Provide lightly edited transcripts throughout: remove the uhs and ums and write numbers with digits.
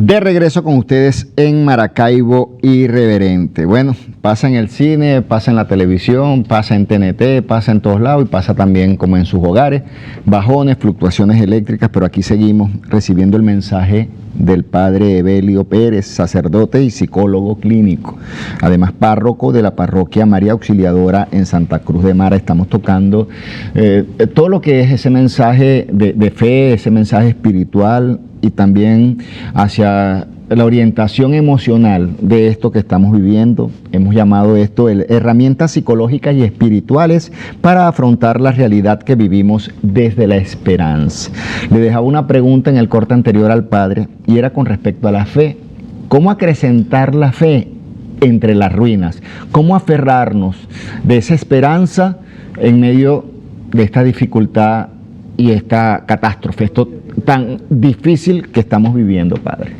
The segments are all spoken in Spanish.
De regreso con ustedes en Maracaibo Irreverente. Bueno, pasa en el cine, pasa en la televisión, pasa en TNT, pasa en todos lados y pasa también como en sus hogares. Bajones, fluctuaciones eléctricas, pero aquí seguimos recibiendo el mensaje del padre Evelio Pérez, sacerdote y psicólogo clínico. Además, párroco de la parroquia María Auxiliadora en Santa Cruz de Mara. Estamos tocando todo lo que es ese mensaje de fe, ese mensaje espiritual, y también hacia la orientación emocional de esto que estamos viviendo. Hemos llamado esto herramientas psicológicas y espirituales para afrontar la realidad que vivimos desde la esperanza. Le dejaba una pregunta en el corte anterior al padre y era con respecto a la fe. ¿Cómo acrecentar la fe entre las ruinas? ¿Cómo aferrarnos de esa esperanza en medio de esta dificultad y esta catástrofe, esto tan difícil que estamos viviendo, padre?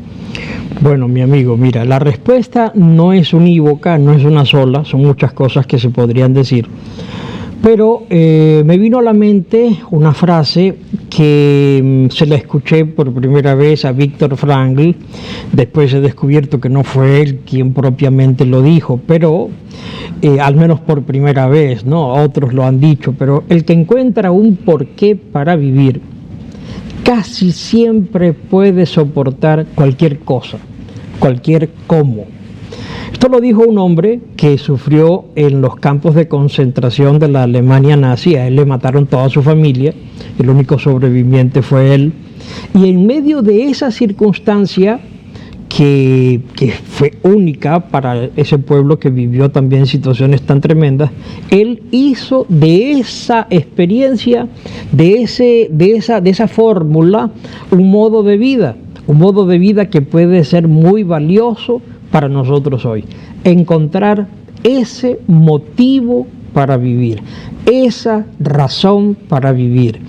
Bueno, mi amigo, mira, la respuesta no es unívoca, no es una sola, son muchas cosas que se podrían decir, pero me vino a la mente una frase que se la escuché por primera vez a Víctor Frankl. Después he descubierto que no fue él quien propiamente lo dijo, pero al menos por primera vez, ¿no? Otros lo han dicho, pero el que encuentra un porqué para vivir casi siempre puede soportar cualquier cosa, cualquier cómo. Esto lo dijo un hombre que sufrió en los campos de concentración de la Alemania nazi. A él le mataron toda su familia, el único sobreviviente fue él. Y en medio de esa circunstancia que fue única para ese pueblo que vivió también situaciones tan tremendas, él hizo de esa experiencia, de esa fórmula, un modo de vida que puede ser muy valioso para nosotros hoy. Encontrar ese motivo para vivir, esa razón para vivir,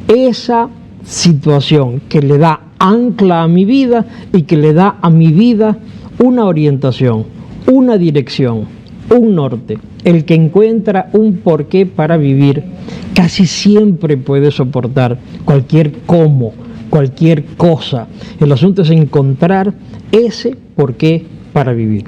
esa situación que le da ancla a mi vida y que le da a mi vida una orientación, una dirección, un norte. El que encuentra un porqué para vivir casi siempre puede soportar cualquier cómo, cualquier cosa. El asunto es encontrar ese porqué para vivir.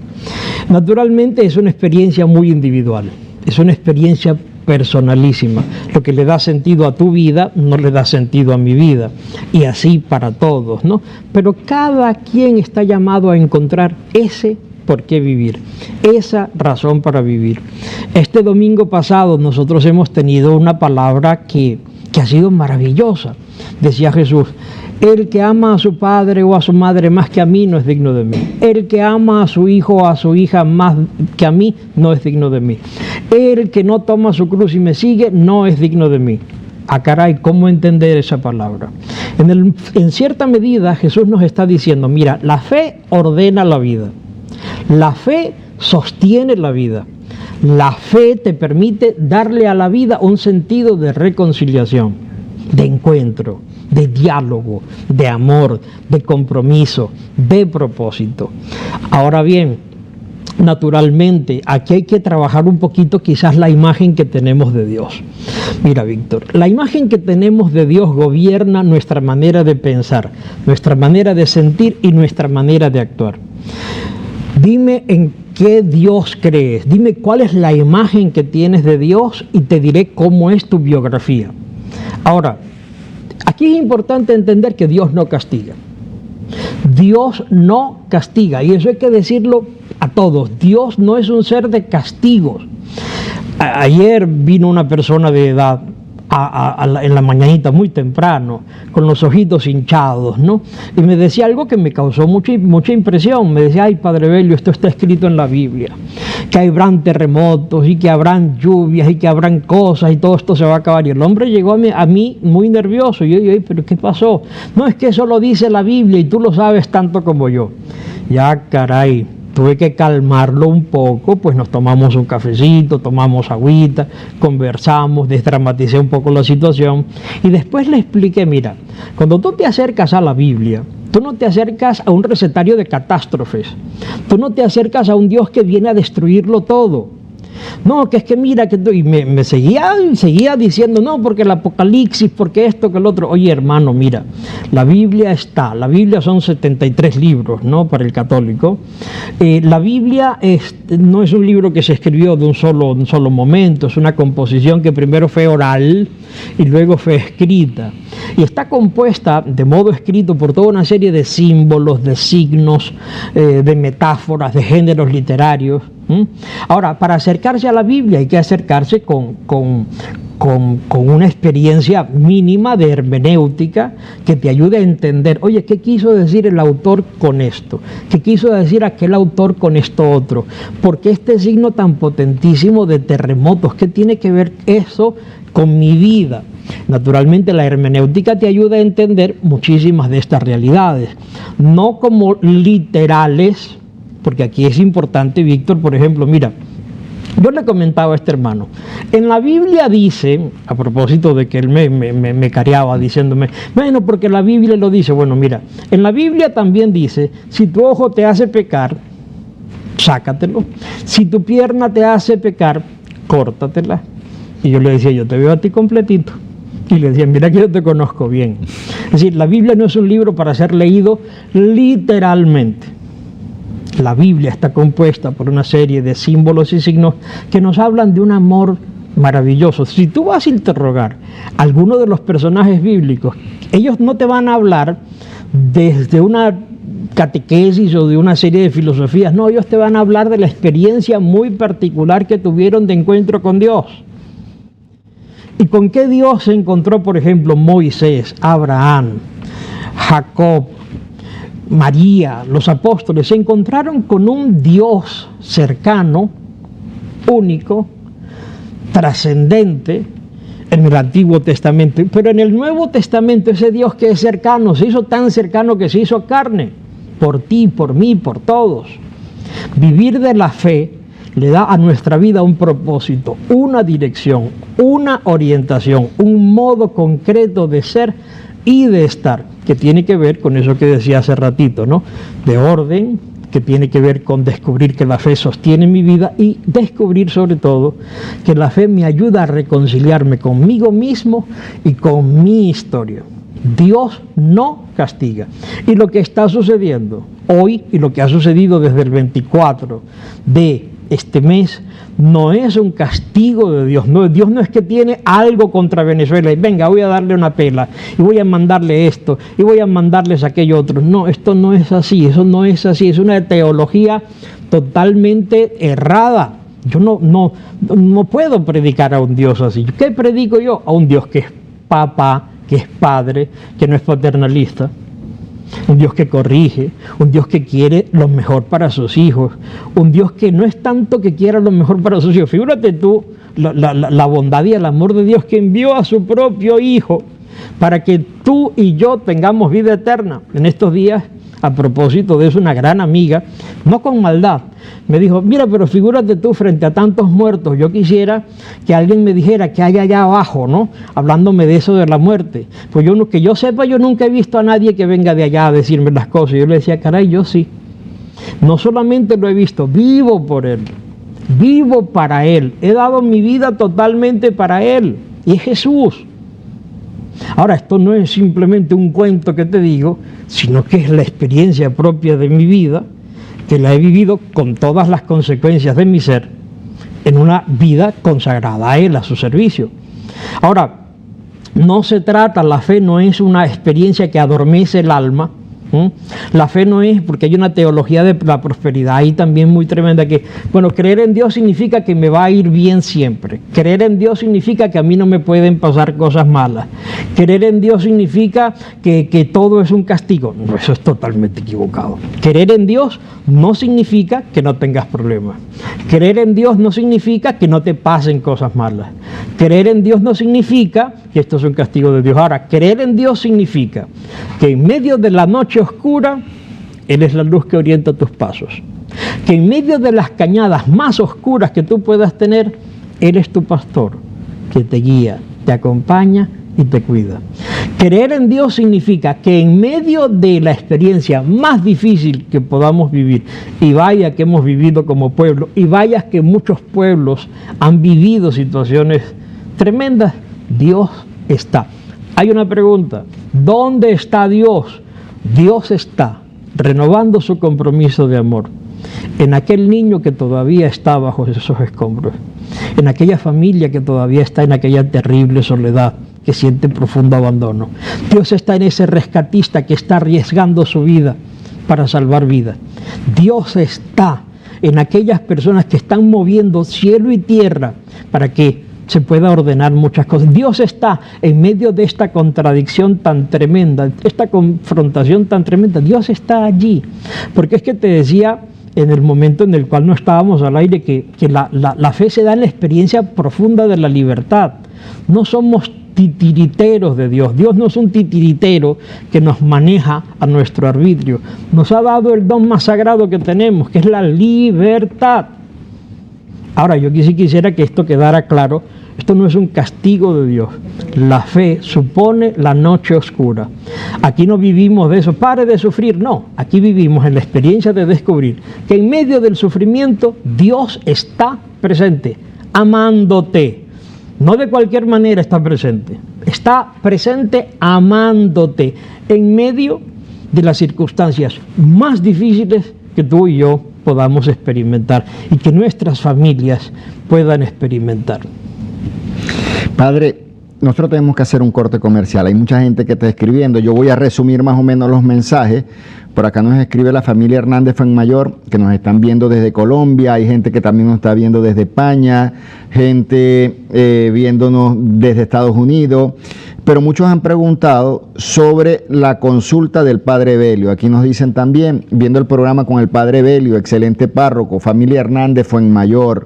Naturalmente es una experiencia muy individual, es una experiencia personalísima. Lo que le da sentido a tu vida no le da sentido a mi vida, y así para todos, ¿no? Pero cada quien está llamado a encontrar ese por qué vivir, esa razón para vivir. Este domingo pasado nosotros hemos tenido una palabra que ha sido maravillosa. Decía Jesús: el que ama a su padre o a su madre más que a mí no es digno de mí. El que ama a su hijo o a su hija más que a mí no es digno de mí. El que no toma su cruz y me sigue no es digno de mí. Ah, caray, ¿cómo entender esa palabra? En cierta medida Jesús nos está diciendo: mira, la fe ordena la vida. La fe sostiene la vida. La fe te permite darle a la vida un sentido de reconciliación, de encuentro, de diálogo, de amor, de compromiso, de propósito. Ahora bien, naturalmente, aquí hay que trabajar un poquito quizás la imagen que tenemos de Dios. Mira, Víctor, la imagen que tenemos de Dios gobierna nuestra manera de pensar, nuestra manera de sentir y nuestra manera de actuar. Dime en qué Dios crees, dime cuál es la imagen que tienes de Dios y te diré cómo es tu biografía. Ahora, aquí es importante entender que Dios no castiga. Dios no castiga, y eso hay que decirlo a todos. Dios no es un ser de castigos. Ayer vino una persona de edad en la mañanita muy temprano, con los ojitos hinchados, ¿no? Y me decía algo que me causó mucha impresión. Me decía: ay, Padre Evelio, esto está escrito en la Biblia, que habrán terremotos y que habrán lluvias y que habrán cosas y todo esto se va a acabar. Y el hombre llegó a mí muy nervioso. Y yo, ¿pero qué pasó? No, es que eso lo dice la Biblia y tú lo sabes tanto como yo. Ya, caray. Tuve que calmarlo un poco, pues nos tomamos un cafecito, tomamos agüita, conversamos, desdramaticé un poco la situación y después le expliqué: mira, cuando tú te acercas a la Biblia, tú no te acercas a un recetario de catástrofes, tú no te acercas a un Dios que viene a destruirlo todo. No, que es que mira, que y me seguía diciendo, no, porque el Apocalipsis, porque esto, que el otro. Oye, hermano, mira, la Biblia son 73 libros, ¿no? Para el católico. La Biblia no es un libro que se escribió de un solo momento, es una composición que primero fue oral y luego fue escrita. Y está compuesta de modo escrito por toda una serie de símbolos, de signos, de metáforas, de géneros literarios. Ahora, para acercarse a la Biblia hay que acercarse con una experiencia mínima de hermenéutica que te ayude a entender, oye, ¿qué quiso decir el autor con esto? ¿Qué quiso decir aquel autor con esto otro? ¿Por qué este signo tan potentísimo de terremotos? ¿Qué tiene que ver eso con mi vida? Naturalmente la hermenéutica te ayuda a entender muchísimas de estas realidades, no como literales, porque aquí es importante, Víctor, por ejemplo, mira, yo le comentaba a este hermano, en la Biblia dice, a propósito de que él me careaba diciéndome, bueno, porque la Biblia lo dice, bueno, mira, en la Biblia también dice, si tu ojo te hace pecar, sácatelo, si tu pierna te hace pecar, córtatela. Y yo le decía, yo te veo a ti completito. Y le decía, mira que yo te conozco bien. Es decir, la Biblia no es un libro para ser leído literalmente. La Biblia está compuesta por una serie de símbolos y signos que nos hablan de un amor maravilloso. Si tú vas a interrogar a alguno de los personajes bíblicos, ellos no te van a hablar desde una catequesis o de una serie de filosofías, no, ellos te van a hablar de la experiencia muy particular que tuvieron de encuentro con Dios. ¿Y con qué Dios se encontró, por ejemplo, Moisés, Abraham, Jacob, María, los apóstoles? Se encontraron con un Dios cercano, único, trascendente en el Antiguo Testamento. Pero en el Nuevo Testamento ese Dios que es cercano, se hizo tan cercano que se hizo carne, por ti, por mí, por todos. Vivir de la fe le da a nuestra vida un propósito, una dirección, una orientación, un modo concreto de ser y de estar, que tiene que ver con eso que decía hace ratito, ¿no? De orden, que tiene que ver con descubrir que la fe sostiene mi vida y descubrir sobre todo que la fe me ayuda a reconciliarme conmigo mismo y con mi historia. Dios no castiga. Y lo que está sucediendo hoy y lo que ha sucedido desde el 24 de este mes no es un castigo de Dios. No, Dios no es que tiene algo contra Venezuela y venga, voy a darle una pela y voy a mandarle esto y voy a mandarles aquello otro. No, esto no es así, eso no es así, es una teología totalmente errada. Yo no puedo predicar a un Dios así. ¿Qué predico yo? A un Dios que es papá, que es padre, que no es paternalista. Un Dios que corrige, un Dios que quiere lo mejor para sus hijos, un Dios que no es tanto que quiera lo mejor para sus hijos. Figúrate tú la bondad y el amor de Dios que envió a su propio Hijo para que tú y yo tengamos vida eterna. En estos días, a propósito de eso, una gran amiga, no con maldad, me dijo, mira, pero figúrate tú frente a tantos muertos, yo quisiera que alguien me dijera qué hay allá abajo, ¿no? Hablándome de eso de la muerte. Pues que yo sepa, yo nunca he visto a nadie que venga de allá a decirme las cosas. Y yo le decía, caray, yo sí. No solamente lo he visto, vivo por Él, vivo para Él, he dado mi vida totalmente para Él, y es Jesús. Ahora, esto no es simplemente un cuento que te digo, sino que es la experiencia propia de mi vida, que la he vivido con todas las consecuencias de mi ser, en una vida consagrada a Él, a su servicio. Ahora, no se trata, la fe no es una experiencia que adormece el alma. La fe no es, porque hay una teología de la prosperidad ahí también muy tremenda, que, bueno, creer en Dios significa que me va a ir bien siempre. Creer en Dios significa que a mí no me pueden pasar cosas malas. Creer en Dios significa que todo es un castigo. No, eso es totalmente equivocado. Creer en Dios no significa que no tengas problemas. Creer en Dios no significa que no te pasen cosas malas. Creer en Dios no significa que esto es un castigo de Dios. Ahora, creer en Dios significa que en medio de la noche oscura, Él es la luz que orienta tus pasos. Que en medio de las cañadas más oscuras que tú puedas tener, Él es tu pastor, que te guía, te acompaña y te cuida. Creer en Dios significa que en medio de la experiencia más difícil que podamos vivir, y vaya que hemos vivido como pueblo, y vaya que muchos pueblos han vivido situaciones tremendas, Dios está. Hay una pregunta: ¿dónde está Dios? Dios está renovando su compromiso de amor en aquel niño que todavía está bajo esos escombros, en aquella familia que todavía está en aquella terrible soledad, que siente profundo abandono. Dios está en ese rescatista que está arriesgando su vida para salvar vidas. Dios está en aquellas personas que están moviendo cielo y tierra para que se pueda ordenar muchas cosas. Dios está en medio de esta contradicción tan tremenda, esta confrontación tan tremenda. Dios está allí. Porque es que te decía en el momento en el cual no estábamos al aire que la fe se da en la experiencia profunda de la libertad. No somos titiriteros de Dios. Dios no es un titiritero que nos maneja a nuestro arbitrio. Nos ha dado el don más sagrado que tenemos, que es la libertad. Ahora, yo quisiera que esto quedara claro. Esto no es un castigo de Dios. La fe supone la noche oscura. Aquí no vivimos de eso, pare de sufrir. No, aquí vivimos en la experiencia de descubrir que en medio del sufrimiento Dios está presente, amándote. No de cualquier manera está presente. Está presente amándote en medio de las circunstancias más difíciles que tú y yo podamos experimentar y que nuestras familias puedan experimentar. Padre, nosotros tenemos que hacer un corte comercial. Hay mucha gente que está escribiendo. Yo voy a resumir más o menos los mensajes. Por acá nos escribe la familia Hernández Fuenmayor, que nos están viendo desde Colombia. Hay gente que también nos está viendo desde España, gente viéndonos desde Estados Unidos. Pero muchos han preguntado sobre la consulta del Padre Evelio. Aquí nos dicen también, viendo el programa con el Padre Evelio, excelente párroco, familia Hernández Fuenmayor.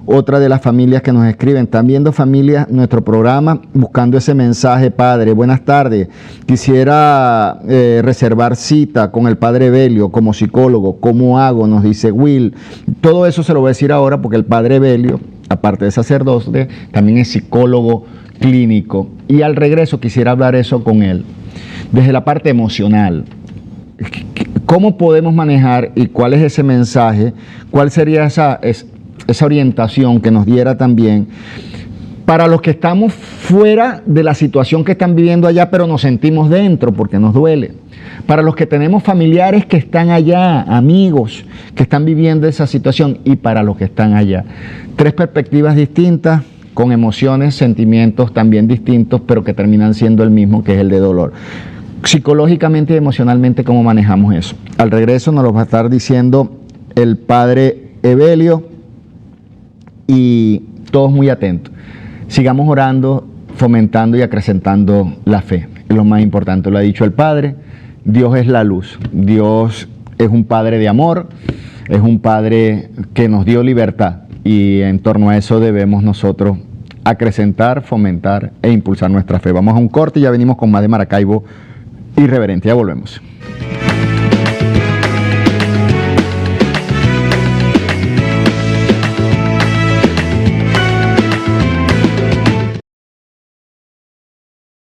Otra de las familias que nos escriben, están viendo familias nuestro programa, buscando ese mensaje: Padre, buenas tardes, quisiera reservar cita con el Padre Evelio como psicólogo, ¿cómo hago? Nos dice Will. Todo eso se lo voy a decir ahora porque el Padre Evelio, aparte de sacerdote, también es psicólogo clínico, y al regreso quisiera hablar eso con él, desde la parte emocional. ¿Cómo podemos manejar y cuál es ese mensaje? ¿Cuál sería esa orientación que nos diera también para los que estamos fuera de la situación que están viviendo allá, pero nos sentimos dentro porque nos duele? Para los que tenemos familiares que están allá, amigos que están viviendo esa situación, y para los que están allá. 3 perspectivas distintas, con emociones, sentimientos también distintos, pero que terminan siendo el mismo, que es el de dolor. Psicológicamente y emocionalmente, ¿cómo manejamos eso? Al regreso nos lo va a estar diciendo el Padre Evelio, y todos muy atentos. Sigamos orando, fomentando y acrecentando la fe. Es lo más importante, lo ha dicho el Padre. Dios es la luz. Dios es un Padre de amor, es un Padre que nos dio libertad, y en torno a eso debemos nosotros acrecentar, fomentar e impulsar nuestra fe. Vamos a un corte y ya venimos con más de Maracaibo Irreverente. Ya volvemos.